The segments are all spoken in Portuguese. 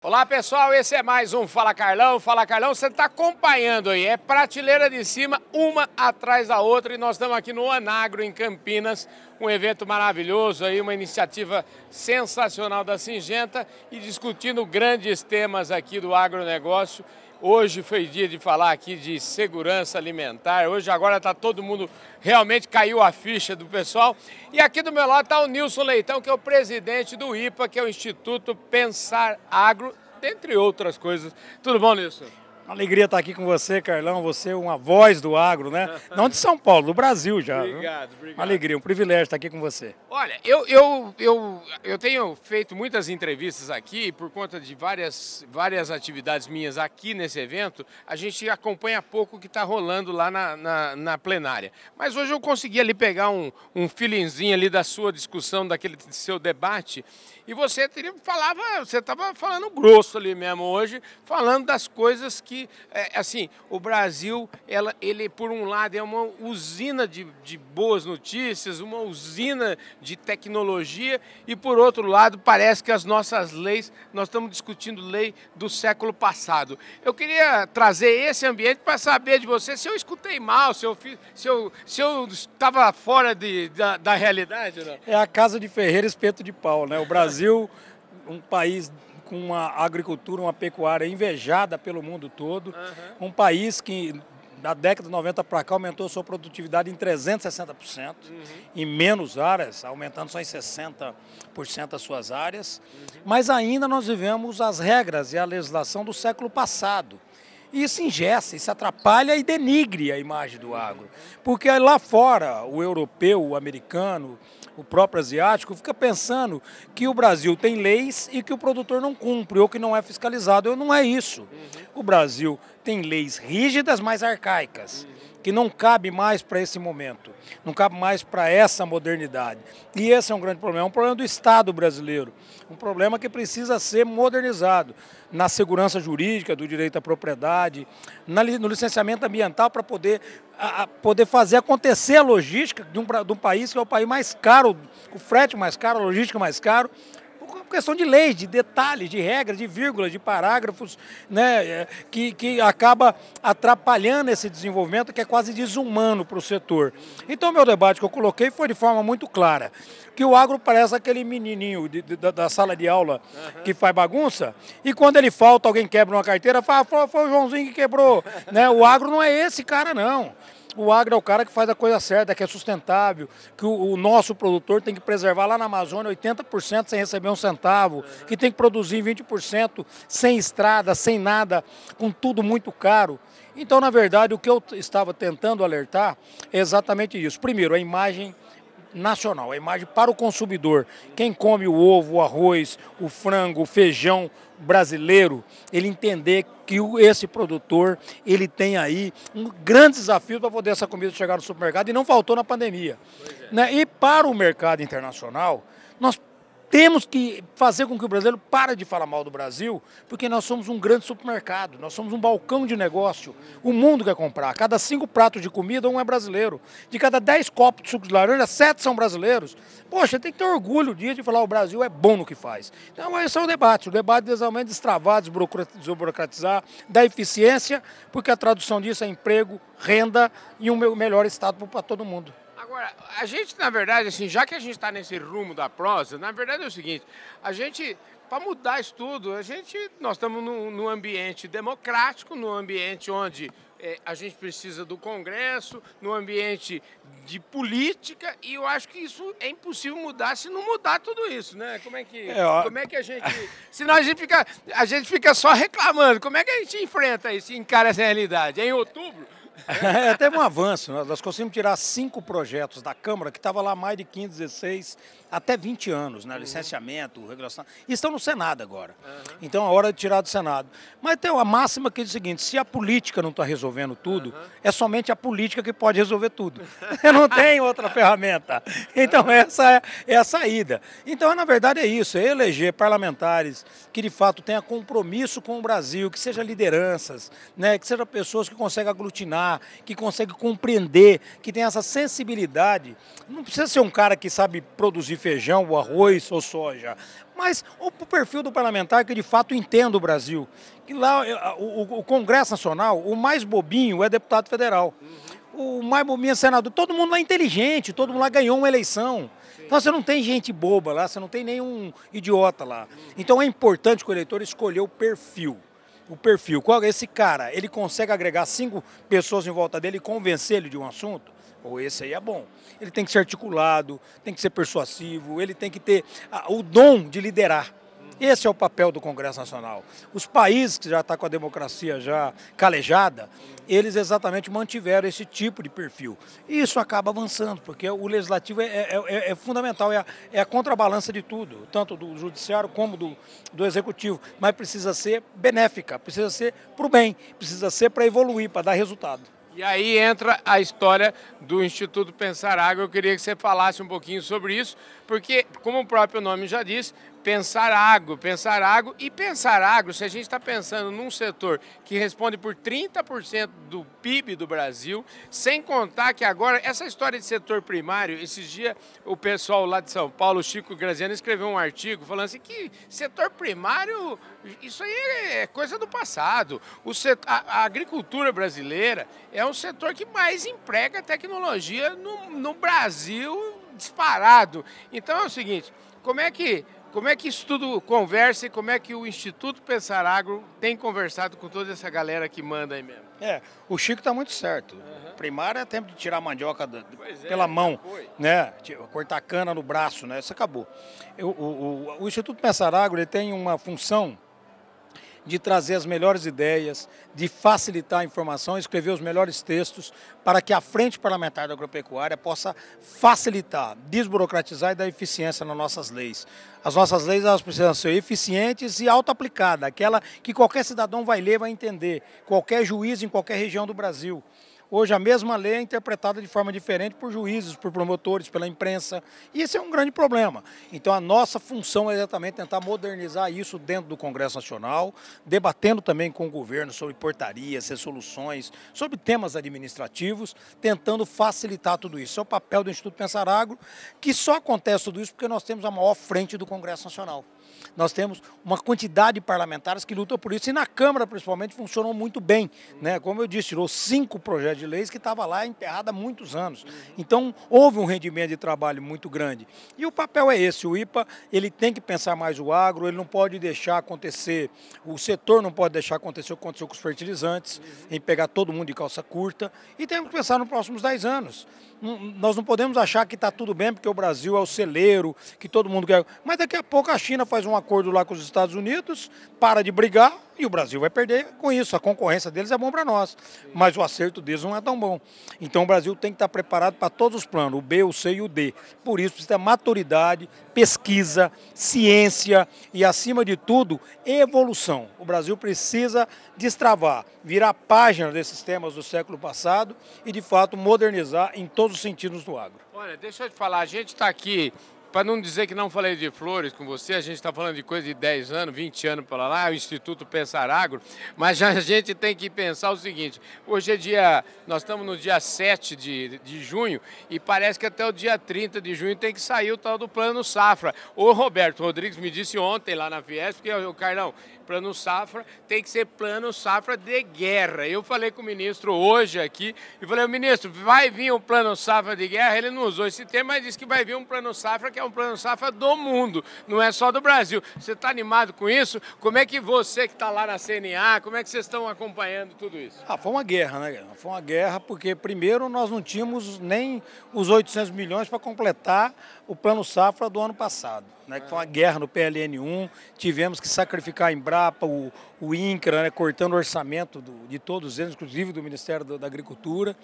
Olá pessoal, esse é mais um Fala Carlão. Fala Carlão, você está acompanhando aí, é prateleira de cima, uma atrás da outra, e nós estamos aqui no Anagro, em Campinas, um evento maravilhoso aí, uma iniciativa sensacional da Syngenta e discutindo grandes temas aqui do agronegócio. Hoje foi dia de falar aqui de segurança alimentar, hoje agora está todo mundo, realmente caiu a ficha do pessoal. E aqui do meu lado está o Nilson Leitão, que é o presidente do IPA, que é o Instituto Pensar Agro, dentre outras coisas. Tudo bom, Nilson? Uma alegria estar aqui com você, Carlão. Você é uma voz do agro, né? Não de São Paulo, do Brasil já. Obrigado, obrigado. Uma alegria, um privilégio estar aqui com você. Olha, eu tenho feito muitas entrevistas aqui por conta de várias atividades minhas aqui nesse evento. A gente acompanha pouco o que está rolando lá na plenária. Mas hoje eu consegui ali pegar um feelingzinho ali da sua discussão, daquele seu debate. E você estava falando grosso ali mesmo hoje, falando das coisas que, assim, o Brasil, ele por um lado é uma usina de boas notícias, uma usina de tecnologia, e por outro lado parece que as nossas leis, nós estamos discutindo lei do século passado. Eu queria trazer esse ambiente para saber de você se eu escutei mal, se eu estava fora da realidade, não? É a casa de ferreiro, espeto de pau, né? O Brasil, um país com uma agricultura, uma pecuária invejada pelo mundo todo, um país que da década de 90 para cá aumentou sua produtividade em 360%, em menos áreas, aumentando só em 60% as suas áreas, mas ainda nós vivemos as regras e a legislação do século passado. E isso engessa, isso atrapalha e denigre a imagem do agro. Porque lá fora, o europeu, o americano, o próprio asiático, fica pensando que o Brasil tem leis e que o produtor não cumpre ou que não é fiscalizado. Não é isso. O Brasil tem leis rígidas, mas arcaicas, que não cabe mais para esse momento, não cabe mais para essa modernidade. E esse é um grande problema, um problema do Estado brasileiro, um problema que precisa ser modernizado na segurança jurídica, do direito à propriedade, no licenciamento ambiental, para poder fazer acontecer a logística de um país que é o país mais caro, o frete mais caro, a logística mais caro, questão de leis, de detalhes, de regras, de vírgulas, de parágrafos, né, que acaba atrapalhando esse desenvolvimento que é quase desumano para o setor. Então, o meu debate que eu coloquei foi de forma muito clara, que o agro parece aquele menininho da sala de aula que faz bagunça, e quando ele falta, alguém quebra uma carteira, fala, foi o Joãozinho que quebrou. Né? O agro não é esse cara, não. O agro é o cara que faz a coisa certa, que é sustentável, que o nosso produtor tem que preservar lá na Amazônia 80% sem receber um centavo, que tem que produzir 20% sem estrada, sem nada, com tudo muito caro. Então, na verdade, o que eu estava tentando alertar é exatamente isso. Primeiro, a imagem nacional, a imagem para o consumidor. Quem come o ovo, o arroz, o frango, o feijão brasileiro, ele entender que esse produtor, ele tem aí um grande desafio para poder essa comida chegar no supermercado, e não faltou na pandemia. Né? E para o mercado internacional, nós temos que fazer com que o brasileiro pare de falar mal do Brasil, porque nós somos um grande supermercado, nós somos um balcão de negócio. O mundo quer comprar. Cada 5 pratos de comida, um é brasileiro. De cada 10 copos de suco de laranja, 7 são brasileiros. Poxa, tem que ter orgulho de falar o Brasil é bom no que faz. Então esse é o debate de destravar, desburocratizar, da eficiência, porque a tradução disso é emprego, renda e um melhor estado para todo mundo. Agora, a gente, na verdade, assim, já que a gente está nesse rumo da prosa, na verdade é o seguinte, a gente, para mudar isso tudo, nós estamos num ambiente democrático, num ambiente onde a gente precisa do Congresso, num ambiente de política, e eu acho que isso é impossível mudar se não mudar tudo isso, né? Como é que a gente... Senão a gente fica só reclamando, como é que a gente enfrenta isso e encara essa realidade? É em outubro? Teve um avanço, nós conseguimos tirar 5 projetos da Câmara, que estava lá há mais de 15, 16, até 20 anos, né? Licenciamento, regulação, e estão no Senado agora. Então é hora de tirar do Senado. Mas tem uma máxima que diz o seguinte, se a política não está resolvendo tudo, é somente a política que pode resolver tudo. Não tem outra ferramenta. Então essa é a saída. Então, na verdade, é isso, é eleger parlamentares que de fato tenham compromisso com o Brasil, que sejam lideranças, né? Que sejam pessoas que conseguem aglutinar, que consegue compreender, que tem essa sensibilidade. Não precisa ser um cara que sabe produzir feijão, ou arroz ou soja. Mas o perfil do parlamentar que de fato entenda o Brasil. Que lá o Congresso Nacional, o mais bobinho é deputado federal. O mais bobinho é senador. Todo mundo lá é inteligente, todo mundo lá ganhou uma eleição. Então você não tem gente boba lá, você não tem nenhum idiota lá. Então é importante que o eleitor escolher o perfil. O perfil. Qual é esse cara? Ele consegue agregar 5 pessoas em volta dele e convencer ele de um assunto? Ou esse aí é bom. Ele tem que ser articulado, tem que ser persuasivo, ele tem que ter o dom de liderar. Esse é o papel do Congresso Nacional. Os países que já estão com a democracia já calejada, eles exatamente mantiveram esse tipo de perfil. E isso acaba avançando, porque o legislativo é fundamental, é a contrabalança de tudo, tanto do judiciário como do executivo. Mas precisa ser benéfica, precisa ser para o bem, precisa ser para evoluir, para dar resultado. E aí entra a história do Instituto Pensar Agro. Eu queria que você falasse um pouquinho sobre isso, porque, como o próprio nome já diz, pensar agro, se a gente está pensando num setor que responde por 30% do PIB do Brasil, sem contar que agora, essa história de setor primário, esses dias o pessoal lá de São Paulo, o Chico Graziano, escreveu um artigo falando assim que setor primário, isso aí é coisa do passado. A agricultura brasileira é um setor que mais emprega tecnologia no Brasil disparado. Então é o seguinte, como é que isso tudo conversa e como é que o Instituto Pensar Agro tem conversado com toda essa galera que manda aí mesmo? O Chico está muito certo. Primário é tempo de tirar a mandioca pela mão, né? Cortar cana no braço, né? Isso acabou. O Instituto Pensar Agro ele tem uma função de trazer as melhores ideias, de facilitar a informação, escrever os melhores textos para que a Frente Parlamentar da Agropecuária possa facilitar, desburocratizar e dar eficiência nas nossas leis. As nossas leis elas precisam ser eficientes e auto-aplicadas, aquela que qualquer cidadão vai ler, vai entender, qualquer juiz em qualquer região do Brasil. Hoje a mesma lei é interpretada de forma diferente por juízes, por promotores, pela imprensa, e esse é um grande problema. Então a nossa função é exatamente tentar modernizar isso dentro do Congresso Nacional, debatendo também com o governo sobre portarias, resoluções, sobre temas administrativos, tentando facilitar tudo isso. Esse é o papel do Instituto Pensar Agro, que só acontece tudo isso porque nós temos a maior frente do Congresso Nacional. Nós temos uma quantidade de parlamentares que lutam por isso e na Câmara, principalmente, funcionou muito bem, né? Como eu disse, tirou 5 projetos de leis que estavam lá enterrados há muitos anos. Então, houve um rendimento de trabalho muito grande. E o papel é esse, o IPA, ele tem que pensar mais o agro, ele não pode deixar acontecer, o setor não pode deixar acontecer o que aconteceu com os fertilizantes, em pegar todo mundo de calça curta, e temos que pensar nos próximos 10 anos. Nós não podemos achar que está tudo bem porque o Brasil é o celeiro, que todo mundo quer. Mas daqui a pouco a China faz um acordo lá com os Estados Unidos, para de brigar e o Brasil vai perder com isso. A concorrência deles é bom para nós, mas o acerto deles não é tão bom. Então o Brasil tem que estar preparado para todos os planos, o B, o C e o D. Por isso precisa ter maturidade, pesquisa, ciência e, acima de tudo, evolução. O Brasil precisa destravar, virar página desses temas do século passado e, de fato, modernizar em todos os sentidos do agro. Olha, deixa eu te falar, a gente está aqui, para não dizer que não falei de flores com você, a gente está falando de coisa de 10 anos, 20 anos para lá, o Instituto Pensar Agro, mas a gente tem que pensar o seguinte, hoje é nós estamos no dia 7 de junho e parece que até o dia 30 de junho tem que sair o tal do Plano Safra. O Roberto Rodrigues me disse ontem lá na Fiesp que o Carlão, Plano Safra tem que ser Plano Safra de guerra. Eu falei com o ministro hoje aqui e falei, ministro, vai vir um Plano Safra de guerra? Ele não usou esse termo, mas disse que vai vir um Plano Safra que é um Plano Safra do mundo, não é só do Brasil. Você está animado com isso? Como é que você que está lá na CNA, como é que vocês estão acompanhando tudo isso? Foi uma guerra, né? Foi uma guerra porque primeiro nós não tínhamos nem os 800 milhões para completar o Plano Safra do ano passado, né? Que foi uma guerra no PLN1, tivemos que sacrificar a Embrapa, o INCRA, né? Cortando o orçamento de todos eles, inclusive do Ministério da Agricultura.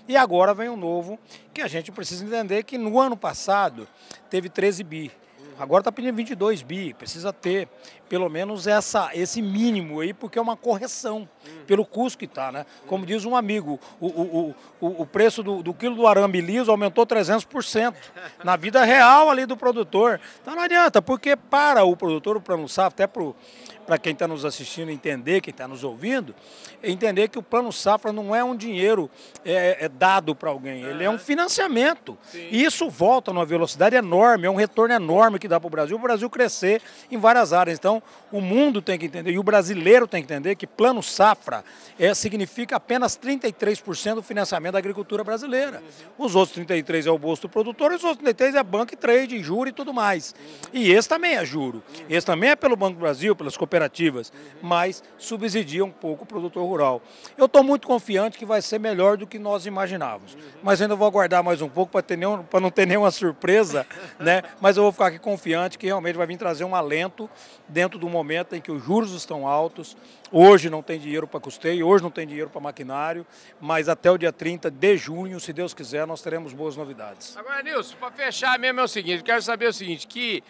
E agora vem um novo, que a gente precisa entender que no ano passado teve 13 bi. Agora está pedindo 22 bi, precisa ter pelo menos esse mínimo aí, porque é uma correção. pelo custo que está, né? Como diz um amigo, o preço do quilo do arame liso aumentou 300% na vida real ali do produtor. Então não adianta, porque para o produtor, o Plano Safra, até para quem está nos assistindo entender, quem está nos ouvindo, entender que o Plano Safra não é um dinheiro dado para alguém, ele é um financiamento. Sim. E isso volta numa velocidade enorme, é um retorno enorme que dá para o Brasil crescer em várias áreas. Então, o mundo tem que entender, e o brasileiro tem que entender que Plano Safra significa apenas 33% do financiamento da agricultura brasileira. Os outros 33% é o bolso do produtor, e os outros 33% é banco e trade, juro e tudo mais. E esse também é juro. Esse também é pelo Banco do Brasil, pelas cooperativas, mas subsidia um pouco o produtor rural. Eu estou muito confiante que vai ser melhor do que nós imaginávamos, mas ainda vou aguardar mais um pouco para não ter nenhuma surpresa, né? Mas eu vou ficar aqui confiante que realmente vai vir trazer um alento dentro do momento em que os juros estão altos. Hoje não tem dinheiro para custeio, hoje não tem dinheiro para maquinário, mas até o dia 30 de junho, se Deus quiser, nós teremos boas novidades. Agora, Nilson, para fechar mesmo é o seguinte, quero saber o seguinte, que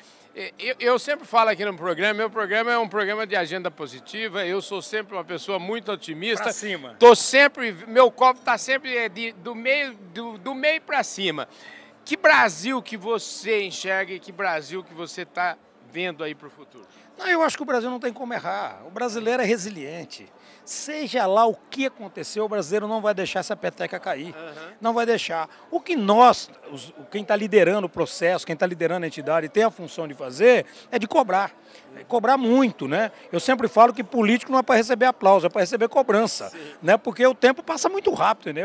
eu sempre falo aqui no programa, meu programa é um programa de agenda positiva, eu sou sempre uma pessoa muito otimista. Pra cima. Tô sempre, meu copo está sempre do meio para cima. Que Brasil que você enxerga e que Brasil que você está vendo aí para o futuro? Não, eu acho que o Brasil não tem como errar. O brasileiro é resiliente. Seja lá o que aconteceu, o brasileiro não vai deixar essa peteca cair. Não vai deixar. O que nós, quem está liderando o processo, quem está liderando a entidade, tem a função de fazer, é de cobrar. Cobrar muito, né? Eu sempre falo que político não é para receber aplauso, é para receber cobrança, né? Porque o tempo passa muito rápido, né?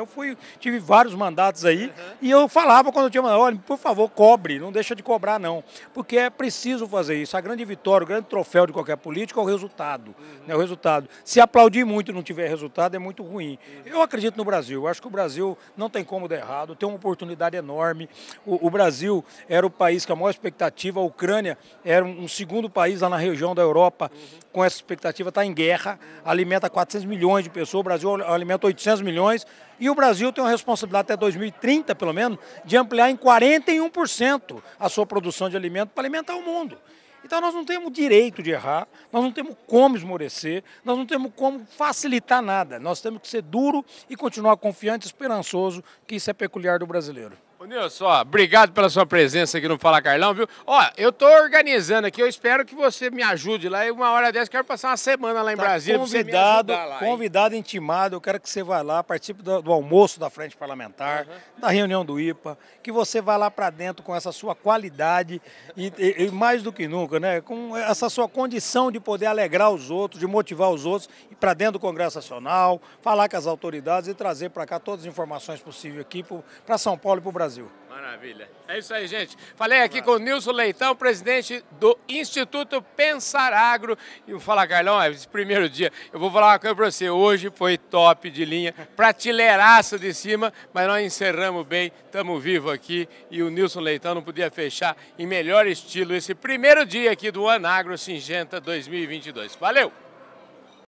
Tive vários mandatos aí e eu falava quando eu tinha mandado, olha, por favor, cobre, não deixa de cobrar não, porque é preciso fazer isso. A grande vitória, o grande troféu de qualquer político é o resultado, né? O resultado. Se aplaudir muito e não tiver resultado é muito ruim. Eu acredito no Brasil, eu acho que o Brasil não tem como dar errado, tem uma oportunidade enorme. O Brasil era o país com a maior expectativa, a Ucrânia era um segundo país lá na região da Europa, com essa expectativa, está em guerra, alimenta 400 milhões de pessoas, o Brasil alimenta 800 milhões, e o Brasil tem uma responsabilidade até 2030, pelo menos, de ampliar em 41% a sua produção de alimento para alimentar o mundo. Então nós não temos direito de errar, nós não temos como esmorecer, nós não temos como facilitar nada, nós temos que ser duro e continuar confiante e esperançoso, que isso é peculiar do brasileiro. Ô Nilson, obrigado pela sua presença aqui no Fala Carlão, viu? Ó, eu tô organizando aqui, eu espero que você me ajude lá, e uma hora dessa, quero passar uma semana lá em Brasília, convidado, pra você me ajudar lá, convidado, intimado, eu quero que você vá lá, participe do almoço da Frente Parlamentar, da reunião do IPA, que você vá lá para dentro com essa sua qualidade e mais do que nunca, né? Com essa sua condição de poder alegrar os outros, de motivar os outros, ir para dentro do Congresso Nacional, falar com as autoridades e trazer para cá todas as informações possíveis aqui para São Paulo e para o Brasil. Maravilha. É isso aí, gente. Falei aqui com o Nilson Leitão, presidente do Instituto Pensar Agro. E o Fala Carlão, esse primeiro dia, eu vou falar uma coisa para você. Hoje foi top de linha, prateleiraço de cima, mas nós encerramos bem, estamos vivos aqui. E o Nilson Leitão não podia fechar em melhor estilo esse primeiro dia aqui do Anagro Singenta 2022. Valeu!